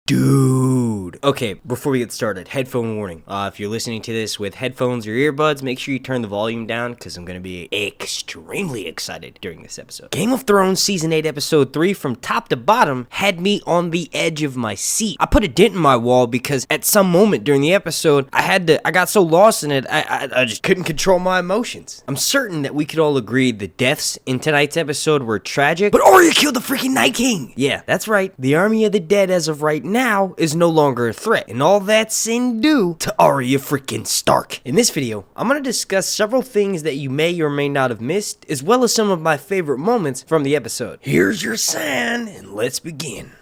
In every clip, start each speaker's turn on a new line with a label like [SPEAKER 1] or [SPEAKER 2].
[SPEAKER 1] Dude. Okay, before we get started, headphone warning. If you're listening to this with headphones or earbuds, make sure you turn the volume down because I'm going to be extremely excited during this episode. Game of Thrones Season 8 Episode 3 from top to bottom had me on the edge of my seat. I put a dent in my wall because at some moment during the episode, I got so lost in it, I just couldn't control my emotions. I'm certain that we could all agree the deaths in tonight's episode were tragic, but Arya killed the freaking Night King! Yeah, that's right. The army of the dead as of right now is no longer a threat, and all that's in due to Arya freaking Stark. In this video, I'm going to discuss several things that you may or may not have missed, as well as some of my favorite moments from the episode. Here's your sign, and let's begin.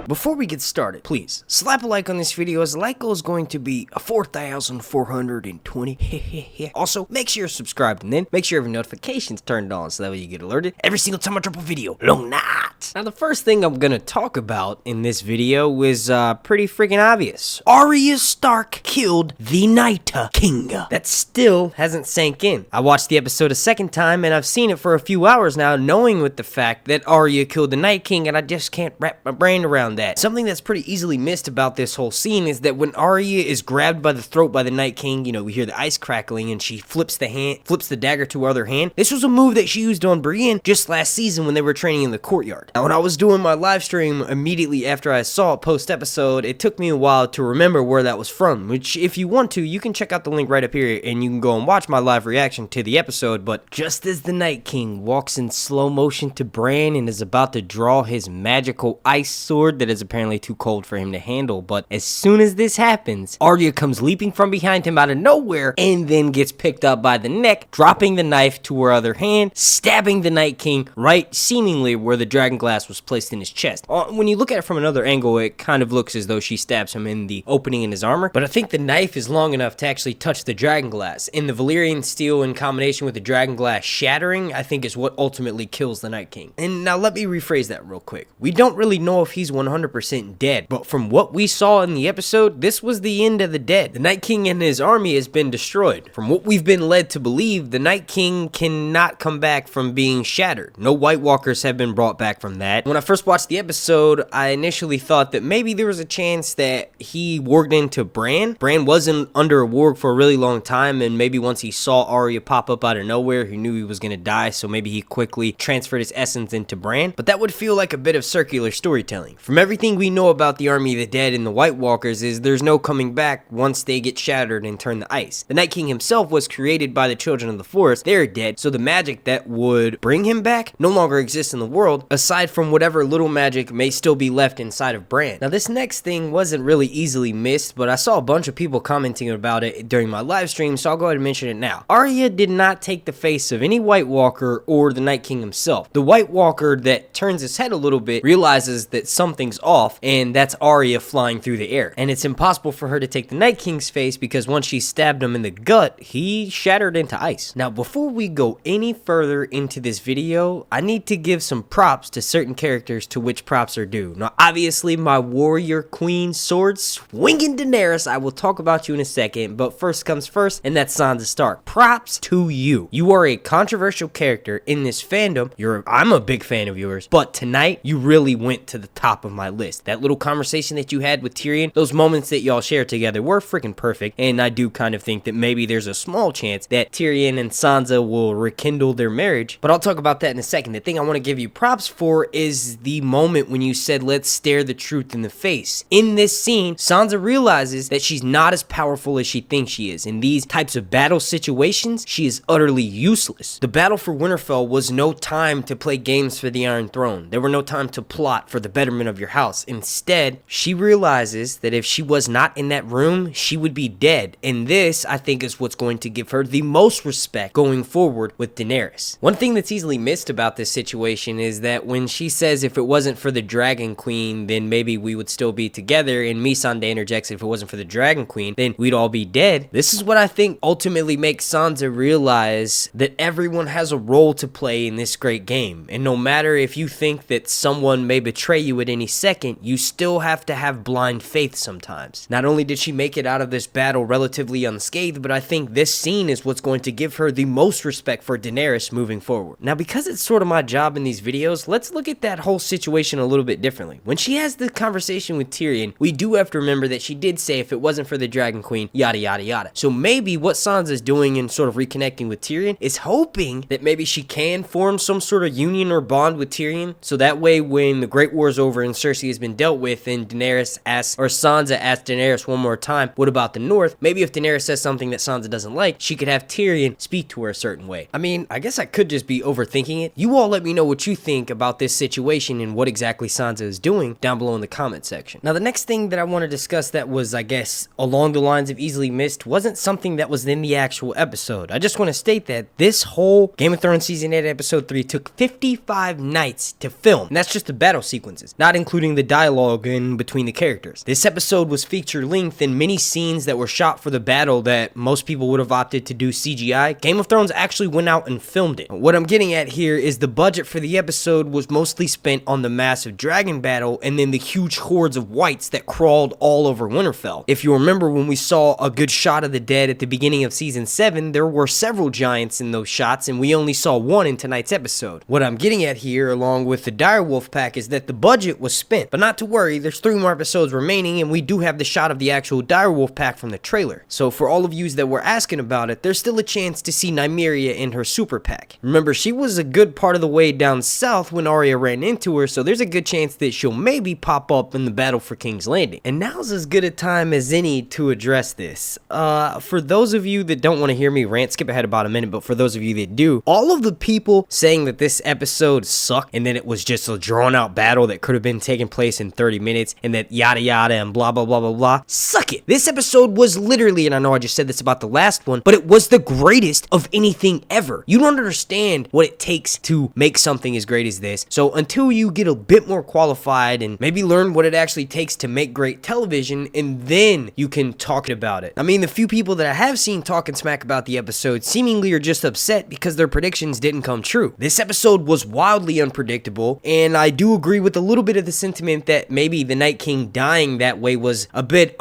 [SPEAKER 1] Before we get started, please slap a like on this video, as the like goal is going to be 4,420. Also, make sure you're subscribed, and then make sure your notifications turned on so that way you get alerted every single time I drop a video. Long night. Now, the first thing I'm gonna talk about in this video is pretty freaking obvious. Arya Stark killed the Night King. That still hasn't sank in. I watched the episode a second time, and I've seen it for a few hours now, knowing with the fact that Arya killed the Night King, and I just can't wrap my brain around that. Something that's pretty easily missed about this whole scene is that when Arya is grabbed by the throat by the Night King, we hear the ice crackling and she flips the dagger to her other hand. This was a move that she used on Bran just last season when they were training in the courtyard. Now, when I was doing my live stream immediately after I saw it post-episode, it took me a while to remember where that was from, which if you want to, you can check out the link right up here and you can go and watch my live reaction to the episode. But just as the Night King walks in slow motion to Bran and is about to draw his magical ice sword that is apparently too cold for him to handle, but as soon as this happens, Arya comes leaping from behind him out of nowhere and then gets picked up by the neck, dropping the knife to her other hand, stabbing the Night King right seemingly where the dragon glass was placed in his chest. When you look at it from another angle, it kind of looks as though she stabs him in the opening in his armor, but I think the knife is long enough to actually touch the dragon glass, and the Valyrian steel in combination with the dragon glass shattering, I think is what ultimately kills the Night King. And now let me rephrase that real quick. We don't really know if he's 100% dead, but from what we saw in the episode, this was the end of the dead. The Night King and his army has been destroyed. From what we've been led to believe, the Night King cannot come back from being shattered. No White Walkers have been brought back from that. When I first watched the episode, I initially thought that maybe there was a chance that he warged into Bran. Bran wasn't under a warg for a really long time, and maybe once he saw Arya pop up out of nowhere, he knew he was going to die, so maybe he quickly transferred his essence into Bran. But that would feel like a bit of circular storytelling. From everything we know about the army of the dead and the White Walkers is there's no coming back once they get shattered and turn to ice. The Night King himself was created by the children of the forest. They're dead, so the magic that would bring him back no longer exists in the world, aside from whatever little magic may still be left inside of Bran. Now, this next thing wasn't really easily missed, but I saw a bunch of people commenting about it during my live stream, so I'll go ahead and mention it now. Arya did not take the face of any White Walker or the Night King himself. The White Walker that turns his head a little bit realizes that something's off, and that's Arya flying through the air. And it's impossible for her to take the Night King's face because once she stabbed him in the gut, he shattered into ice. Now, before we go any further into this video, I need to give some props to certain characters to which props are due. Now, obviously, my warrior queen sword swinging Daenerys, I will talk about you in a second, but first comes first, and that's Sansa Stark. Props to you. You are a controversial character in this fandom. I'm a big fan of yours, but tonight, you really went to the top of my list. That little conversation that you had with Tyrion, those moments that y'all shared together were freaking perfect, and I do kind of think that maybe there's a small chance that Tyrion and Sansa will rekindle their marriage, but I'll talk about that in a second. The thing I want to give you props for is the moment when you said, let's stare the truth in the face. In this scene, Sansa realizes that she's not as powerful as she thinks she is. In these types of battle situations, she is utterly useless. The battle for Winterfell was no time to play games for the Iron Throne. There were no time to plot for the betterment of your house. Instead, she realizes that if she was not in that room, she would be dead. And this, I think, is what's going to give her the most respect going forward with Daenerys. One thing that's easily missed about this situation is that when she says if it wasn't for the Dragon Queen, then maybe we would still be together, and Melisandre interjects if it wasn't for the Dragon Queen, then we'd all be dead. This is what I think ultimately makes Sansa realize that everyone has a role to play in this great game. And no matter if you think that someone may betray you at any second, you still have to have blind faith sometimes. Not only did she make it out of this battle relatively unscathed, but I think this scene is what's going to give her the most respect for Daenerys moving forward. Now, because it's sort of my job in these videos, let's look at that whole situation a little bit differently. When she has the conversation with Tyrion, we do have to remember that she did say if it wasn't for the Dragon Queen, yada yada yada. So maybe what Sansa's doing in sort of reconnecting with Tyrion is hoping that maybe she can form some sort of union or bond with Tyrion, so that way when the Great War's over and Cersei has been dealt with and Daenerys asks, or Sansa asks Daenerys one more time, what about the North? Maybe if Daenerys says something that Sansa doesn't like, she could have Tyrion speak to her a certain way. I mean, I guess I could just be overthinking it. You all let me know what you think about this situation and what exactly Sansa is doing down below in the comment section. Now, the next thing that I want to discuss that was, I guess, along the lines of easily missed wasn't something that was in the actual episode. I just want to state that this whole Game of Thrones Season 8 Episode 3 took 55 nights to film, and that's just the battle sequences, not including the dialogue in between the characters. This episode was feature length, and many scenes that were shot for the battle that most people would have opted to do CGI, Game of Thrones actually went out and filmed it. What I'm getting at here is the budget for the episode was mostly spent on the massive dragon battle and then the huge hordes of whites that crawled all over Winterfell. If you remember when we saw a good shot of the dead at the beginning of Season 7, there were several giants in those shots and we only saw one in tonight's episode. What I'm getting at here, along with the direwolf pack, is that the budget was spent. But not to worry, there's 3 more episodes remaining and we do have the shot of the actual direwolf pack from the trailer. So for all of you that were asking about it, there's still a chance to see Nymeria in her super pack. Remember, she was a good part of the way down south when Arya ran into her, so there's a good chance that she'll maybe pop up in the battle for King's Landing. And now's as good a time as any to address this. For those of you that don't want to hear me rant, skip ahead about a minute, but for those of you that do, all of the people saying that this episode sucked and that it was just a drawn out battle that could have been taking place in 30 minutes and that yada yada and blah blah blah blah blah, suck it. This episode was literally, and I know I just said this about the last one, but it was the greatest of anything ever. You don't understand what it takes to make something as great as this. So until you get a bit more qualified and maybe learn what it actually takes to make great television, and then you can talk about it. I mean, the few people that I have seen talking smack about the episode seemingly are just upset because their predictions didn't come true. This episode was wildly unpredictable, and I do agree with a little bit of the sentiment that maybe the Night King dying that way was a bit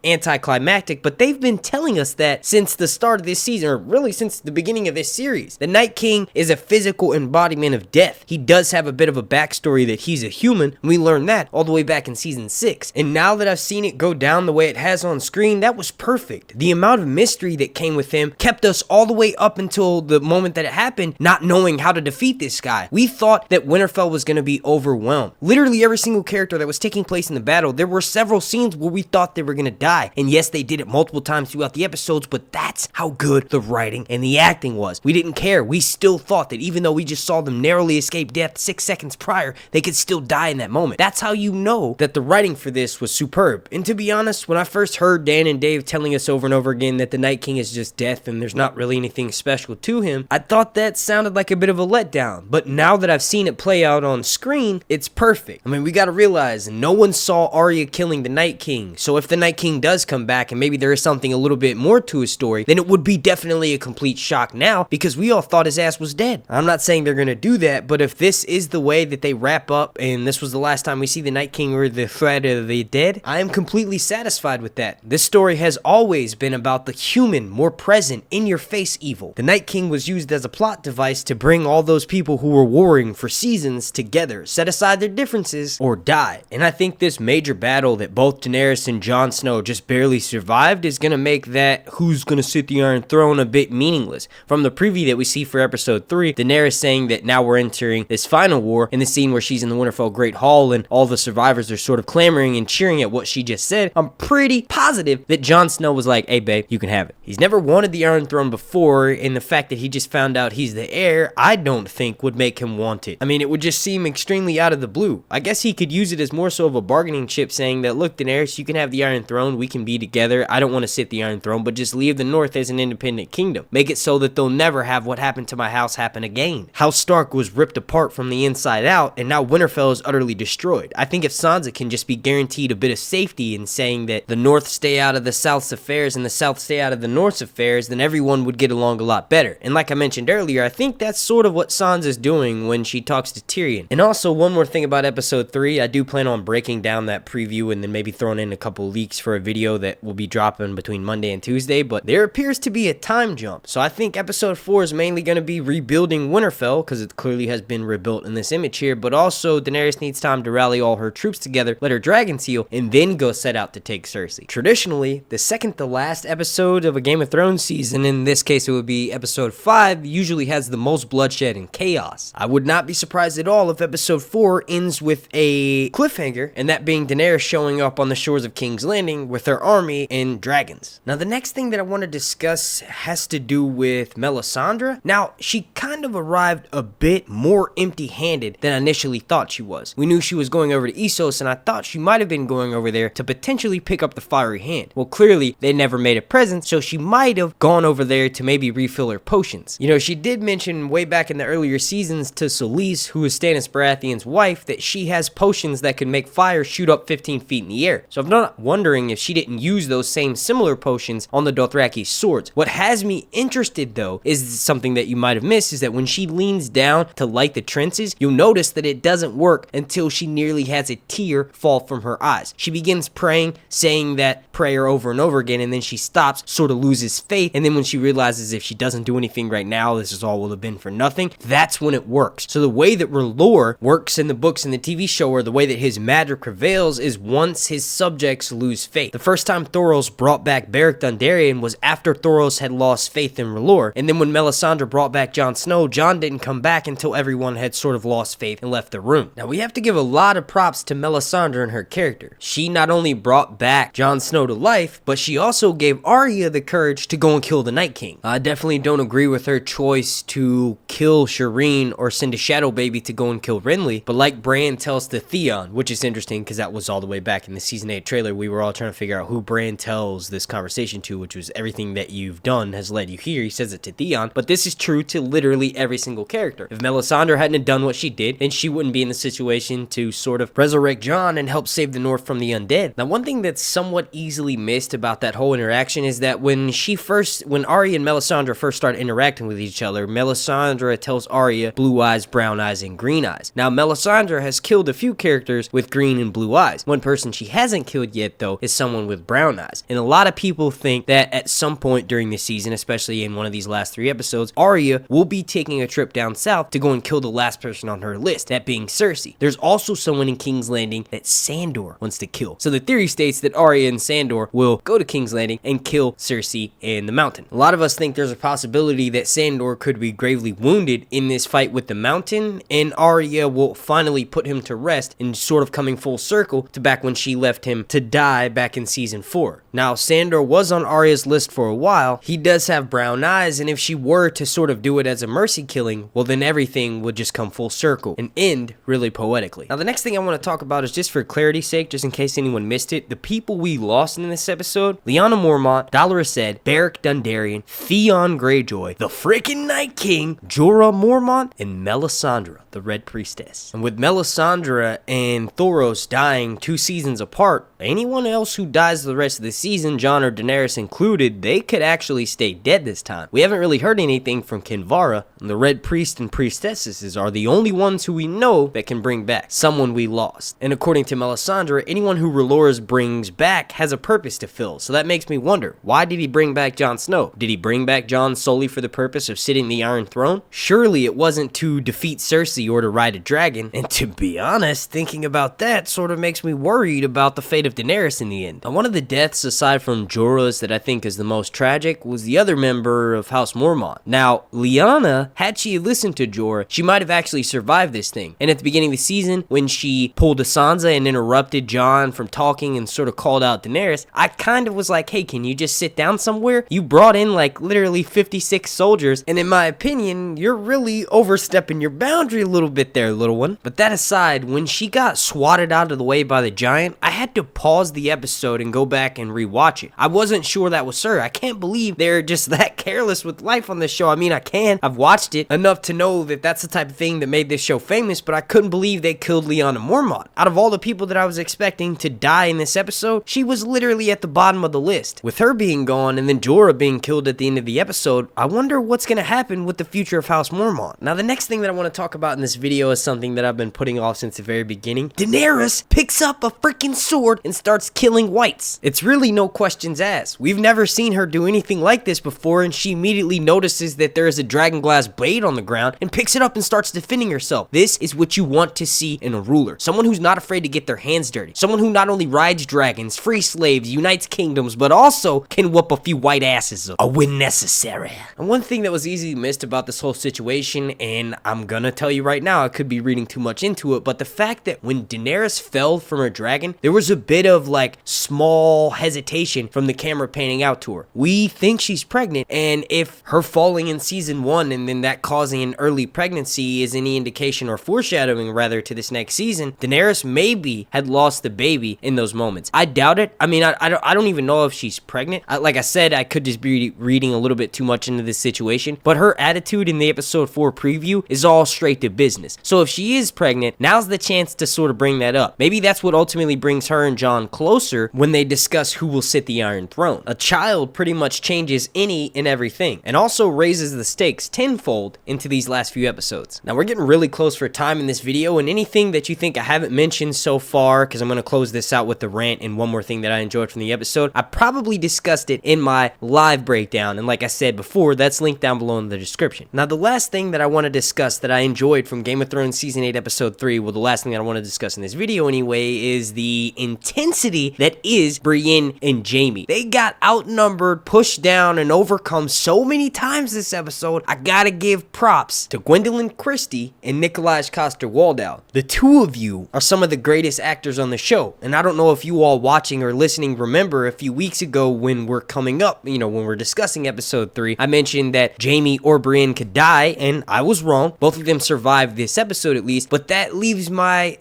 [SPEAKER 1] anticlimactic, but they've been telling us that since the start of this season, or really since the beginning of this series. The Night King is a physical embodiment of death. He does have a bit of a backstory that he's a human, and we learned that all the way back in Season 6. And now that I've seen it go down the way it has on screen, that was perfect. The amount of mystery that came with him kept us all the way up until the moment that it happened, not knowing how to defeat this guy. We thought that Winterfell was going to be overwhelmed. Literally every single character that was taking place in the battle, there were several scenes where we thought they were going to die. And yes, they did it multiple times throughout the episodes, but that's how good the writing and the acting was. We didn't care. We still thought that even though we just saw them narrowly escape death 6 seconds prior, they could still die in that moment. That's how you know that the writing for this was superb. And to be honest, when I first heard Dan and Dave telling us over and over again that the Night King is just death and there's not really anything special to him, I thought that sounded like a bit of a letdown. But now that I've seen it play out on screen, it's perfect. I mean, we gotta realize no one saw Arya killing the Night King. So if the Night King does come back and maybe there is something a little bit more to his story, then it would be definitely a complete shock now because we all thought his ass was dead. I'm not saying they're gonna do that, but if this is the way that they wrap up and this was the last time we see the Night King or the threat of the dead, I am completely satisfied with that. This story has always been about the human, more present, in-your-face evil. The Night King was used as a plot device to bring all those people who were warring for seasons together, set aside their differences, or die. And I think this major battle that both Daenerys and Jon Snow just barely survived is gonna make that who's gonna sit the Iron Throne a bit meaningless. From the preview that we see for episode 3, Daenerys saying that now we're entering this final war, in the scene where she's in the Winterfell Great Hall and all the survivors are sort of clamoring and cheering at what she just said, I'm pretty positive that Jon Snow was like, hey babe, you can have it. He's never wanted the Iron Throne before, and the fact that he just found out he's the heir, I don't think would make him want it. I mean, it would just seem extremely out of the blue. I guess he could use it as more so of a bargaining chip, saying that, look Daenerys, you can have the Iron Throne, we can be together, I don't want to sit the Iron Throne, but just leave the North as an independent kingdom. Make it so that they'll never have what happened to my house happen again. House Stark was ripped apart from the inside out, and now Winterfell is utterly destroyed. I think if Sansa can just be guaranteed a bit of safety in saying that the North stay out of the South's affairs and the South stay out of the North's affairs, then everyone would get along a lot better. And like I mentioned earlier, I think that's sort of what Sansa's doing when she talks to Tyrion. And also, one more thing about episode 3 3. I do plan on breaking down that preview and then maybe throwing in a couple leaks for a video that will be dropping between Monday and Tuesday, but there appears to be a time jump. So I think episode 4 is mainly going to be rebuilding Winterfell, because it clearly has been rebuilt in this image here, but also Daenerys needs time to rally all her troops together, let her dragons heal, and then go set out to take Cersei. Traditionally, the second to last episode of a Game of Thrones season, in this case it would be episode 5, usually has the most bloodshed and chaos. I would not be surprised at all if episode 4 ends with a cliffhanger, and that being Daenerys showing up on the shores of King's Landing with her army and dragons. Now the next thing that I want to discuss has to do with Melisandre. Now, she kind of arrived a bit more empty-handed than I initially thought she was. We knew she was going over to Essos, and I thought she might have been going over there to potentially pick up the fiery hand. Well, clearly they never made a present, so she might have gone over there to maybe refill her potions. You know, she did mention way back in the earlier seasons to Selyse, who is Stannis Baratheon's wife, that she has potions that can make fire shoot up 15 feet in the air. So I'm not wondering if she didn't use those same similar potions on the Dothraki swords. What has me interested though is something that you might have missed, is that when she leans down to light the trenches, you'll notice that it doesn't work until she nearly has a tear fall from her eyes. She begins praying, saying that prayer over and over again, and then she stops, sort of loses faith, and then when she realizes if she doesn't do anything right now, this is all will have been for nothing, that's when it works. So the way that R'hllor works in the books and the TV show, or the way that his magic prevails, is once his subjects lose faith. The first time Thoros brought back Beric Dondarrion was after Thoros had lost faith in R'hllor, and then when Melisandre brought back Jon Snow, Jon didn't come back until everyone had sort of lost faith and left the room. Now we have to give a lot of props to Melisandre and her character. She not only brought back Jon Snow to life, but she also gave Arya the courage to go and kill the Night King. I definitely don't agree with her choice to kill Shireen or send a Shadow Baby to go and kill Renly, but like Bran tells to Theon, which is interesting because that was all the way back in the season 8 trailer, we were all trying to figure out who Bran tells this conversation to, which was everything that you've done has led you here. He says it to Theon, but this is true to literally every single character. If Melisandre hadn't have done what she did, then she wouldn't be in the situation to sort of resurrect Jon and help save the North from the undead. Now, one thing that's somewhat easily missed about that whole interaction is that when Arya and Melisandre first start interacting with each other, Melisandre tells Arya blue eyes, brown eyes, and green eyes. Now, Melisandre has killed a few characters with green and blue eyes. One person she hasn't killed yet, though, is someone with brown eyes. And a lot of people think that at some point during the season, especially in one of these last 3 episodes, Arya will be taking a trip down south to go and kill the last person on her list, that being Cersei. There's also someone in King's Landing that Sandor wants to kill. So the theory states that Arya and Sandor will go to King's Landing and kill Cersei in the Mountain. A lot of us think there's a possibility that Sandor could be gravely wounded in this fight with the Mountain, and Arya will finally put him to rest, and sort of coming full circle to back when she left him to die back in season 4. Now, Sandor was on Arya's list for a while. He does have brown eyes, and if she were to sort of do it as a mercy killing, well, then everything would just come full circle and end really poetically. Now, the next thing I want to talk about is, just for clarity's sake, just in case anyone missed it, the people we lost in this episode: Lyanna Mormont, Dolorous Edd, Beric Dondarrion, Theon Greyjoy, the freaking Night King, Jorah Mormont, and Melisandre, the Red Priestess. And with Melisandre and Thoros dying 2 seasons apart, anyone else who dies the rest of the season, Jon or Daenerys included, they could actually stay dead this time. We haven't really heard anything from Kinvara, and the Red Priest and Priestesses are the only ones who we know that can bring back someone we lost. And according to Melisandre, anyone who R'hllor brings back has a purpose to fill. So that makes me wonder, why did he bring back Jon Snow? Did he bring back Jon solely for the purpose of sitting the Iron Throne? Surely it wasn't to defeat Cersei or to ride a dragon. And to be honest, thinking about that sort of makes me worried about the fate of Daenerys in the end. Now, one of the deaths aside from Jorah's that I think is the most tragic was the other member of House Mormont. Now, Lyanna, had she listened to Jorah, she might have actually survived this thing. And at the beginning of the season, when she pulled a Sansa and interrupted Jon from talking and sort of called out Daenerys, I kind of was like, hey, can you just sit down somewhere? You brought in like literally 56 soldiers, and in my opinion, you're really overstepping your boundary a little bit there, little one. But that aside, when she got swatted out of the way by the giant, I had to pause the episode and go back and rewatch it. I wasn't sure that was her. I can't believe they're just that careless with life on this show. I mean, I've watched it enough to know that that's the type of thing that made this show famous, but I couldn't believe they killed Lyanna Mormont. Out of all the people that I was expecting to die in this episode, she was literally at the bottom of the list. With her being gone and then Jorah being killed at the end of the episode, I wonder what's going to happen with the future of House Mormont. Now, the next thing that I want to talk about in this video is something that I've been putting off since the very beginning, Daenerys picks up a freaking sword and starts killing whites. It's really no questions asked. We've never seen her do anything like this before, and she immediately notices that there is a dragonglass blade on the ground and picks it up and starts defending herself. This is what you want to see in a ruler. Someone who's not afraid to get their hands dirty. Someone who not only rides dragons, frees slaves, unites kingdoms, but also can whoop a few white asses when necessary. And one thing that was easily missed about this whole situation, and I'm gonna tell you right now, I could be reading too much into it, but the fact that when Daenerys fell from her dragon, there was a bit of like small hesitation from the camera panning out to her. We think she's pregnant, and if her falling in season 1 and then that causing an early pregnancy is any indication or foreshadowing rather to this next season, Daenerys maybe had lost the baby in those moments. I doubt it. I mean, I don't even know if she's pregnant. Like I said, I could just be reading a little bit too much into this situation, but her attitude in the episode 4 preview is all straight to business. So if she is pregnant, now's the chance to sort of bring that up. Maybe that's what ultimately brings her and Jon closer when they discuss who will sit the Iron Throne. A child pretty much changes any and everything, and also raises the stakes tenfold into these last few episodes. Now we're getting really close for time in this video, and anything that you think I haven't mentioned so far, because I'm going to close this out with the rant and one more thing that I enjoyed from the episode, I probably discussed it in my live breakdown, and like I said before, that's linked down below in the description. Now the last thing that I want to discuss that I enjoyed from Game of Thrones Season 8 Episode 3, well, the last thing that I want to discuss in this video anyway, is the intensity that is Brienne and Jaime. They got outnumbered, pushed down, and overcome so many times this episode. I gotta give props to Gwendolyn Christie and Nikolaj Coster-Waldau. The two of you are some of the greatest actors on the show, and I don't know if you all watching or listening remember a few weeks ago when we're coming up, when we're discussing episode 3, I mentioned that Jaime or Brienne could die, and I was wrong. Both of them survived this episode at least, but that leaves my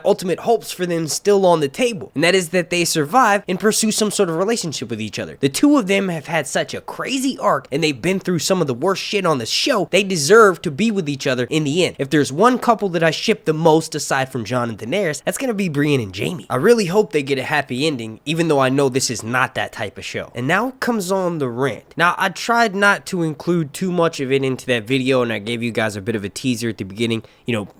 [SPEAKER 1] ultimate hopes for them still on the table, and that is that they survive and pursue some sort of relationship with each other. The two of them have had such a crazy arc, and they've been through some of the worst shit on the show. They deserve to be with each other in the end. If there's one couple that I ship the most aside from Jon and Daenerys, that's gonna be Brienne and Jaime. I really hope they get a happy ending, even though I know this is not that type of show. And now comes on the rant. Now, I tried not to include too much of it into that video, and I gave you guys a bit of a teaser at the beginning.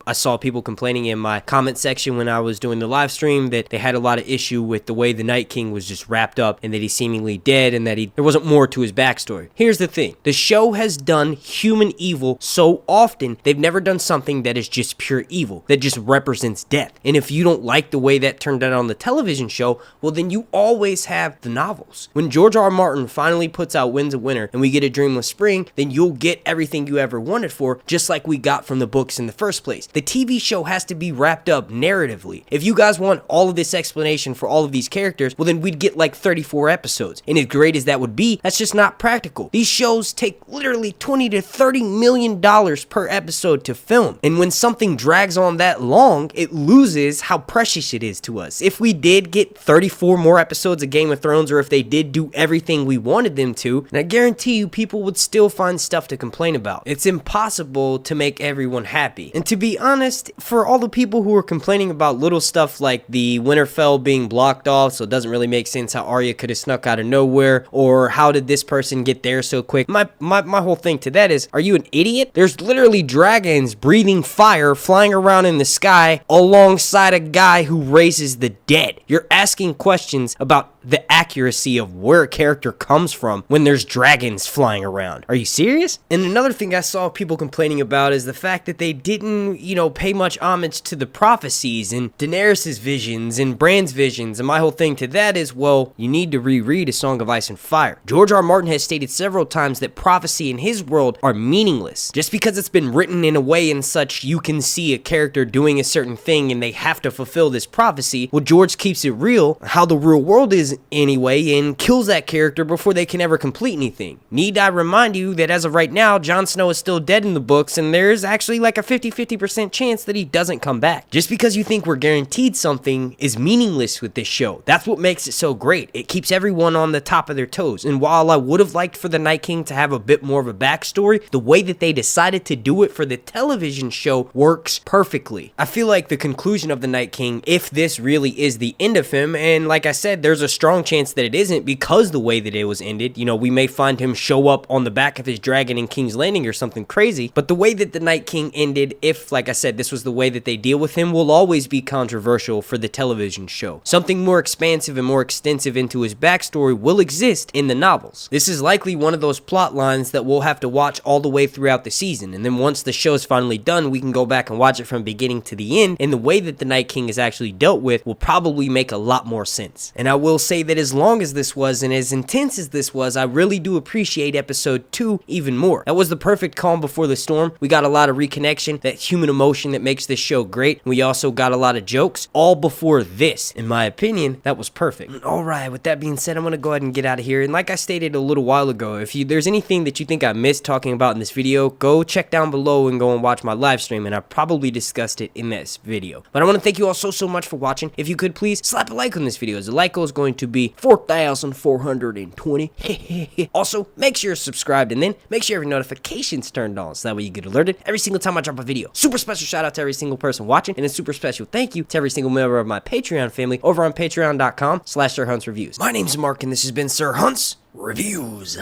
[SPEAKER 1] I saw people complaining in my comment section when I was doing the live stream that they had a lot of issue with the way the Night King was just wrapped up, and that he's seemingly dead, and that there wasn't more to his backstory. Here's the thing. The show has done human evil so often, they've never done something that is just pure evil, that just represents death. And if you don't like the way that turned out on the television show, well, then you always have the novels. When George R. R. Martin finally puts out Winds of Winter and we get a Dreamless Spring, then you'll get everything you ever wanted for, just like we got from the books in the first place. The TV show has to be wrapped up narratively. If you guys want all of this explanation for all of these characters, well, then we'd get like 34 episodes. And as great as that would be, that's just not practical. These shows take literally $20 to $30 million per episode to film. And when something drags on that long, it loses how precious it is to us. If we did get 34 more episodes of Game of Thrones, or if they did do everything we wanted them to, and I guarantee you people would still find stuff to complain about. It's impossible to make everyone happy. And to be honest, for all the people who are complaining about little stuff like the Winterfell being blocked off, so it doesn't really make sense how Arya could have snuck out of nowhere, or how did this person get there so quick, my whole thing to that is, are you an idiot? There's literally dragons breathing fire flying around in the sky alongside a guy who raises the dead. You're asking questions about the accuracy of where a character comes from when there's dragons flying around. Are you serious? And another thing I saw people complaining about is the fact that they didn't, pay much homage to the prophecies and Daenerys' visions and Bran's visions. And my whole thing to that is, well, you need to reread A Song of Ice and Fire. George R. R. Martin has stated several times that prophecy in his world are meaningless. Just because it's been written in a way in such you can see a character doing a certain thing and they have to fulfill this prophecy, well, George keeps it real, how the real world is anyway, and kills that character before they can ever complete anything. Need I remind you that as of right now, Jon Snow is still dead in the books, and there's actually like a 50% chance that he doesn't come back. Just because you think we're guaranteed something is meaningless with this show. That's what makes it so great. It keeps everyone on the top of their toes. And while I would have liked for the Night King to have a bit more of a backstory, the way that they decided to do it for the television show works perfectly. I feel like the conclusion of the Night King, if this really is the end of him, and like I said, there's a strong chance that it isn't because the way that it was ended. You know, we may find him show up on the back of his dragon in King's Landing or something crazy, but the way that the Night King ended, if, like I said, this was the way that they deal with him, will always be controversial for the television show. Something more expansive and more extensive into his backstory will exist in the novels. This is likely one of those plot lines that we'll have to watch all the way throughout the season, and then once the show is finally done, we can go back and watch it from beginning to the end, and the way that the Night King is actually dealt with will probably make a lot more sense. And I will say that as long as this was, and as intense as this was, I really do appreciate episode 2 even more. That was the perfect calm before the storm. We got a lot of reconnection, that human emotion that makes this show great. We also got a lot of jokes, all before this. In my opinion, that was perfect. Alright, with that being said, I'm gonna go ahead and get out of here. And like I stated a little while ago, if there's anything that you think I missed talking about in this video, go check down below and go and watch my live stream, and I probably discussed it in this video. But I want to thank you all so much for watching. If you could please slap a like on this video, as the like goal is going to be 4,420. Also, make sure you're subscribed, and then make sure your notifications turned on so that way you get alerted every single time I drop a video. Super special shout out to every single person watching, and a super special thank you to every single member of my Patreon family over on patreon.com/SirHuntsReviews. My name's Mark, and this has been Sir Hunt's Reviews.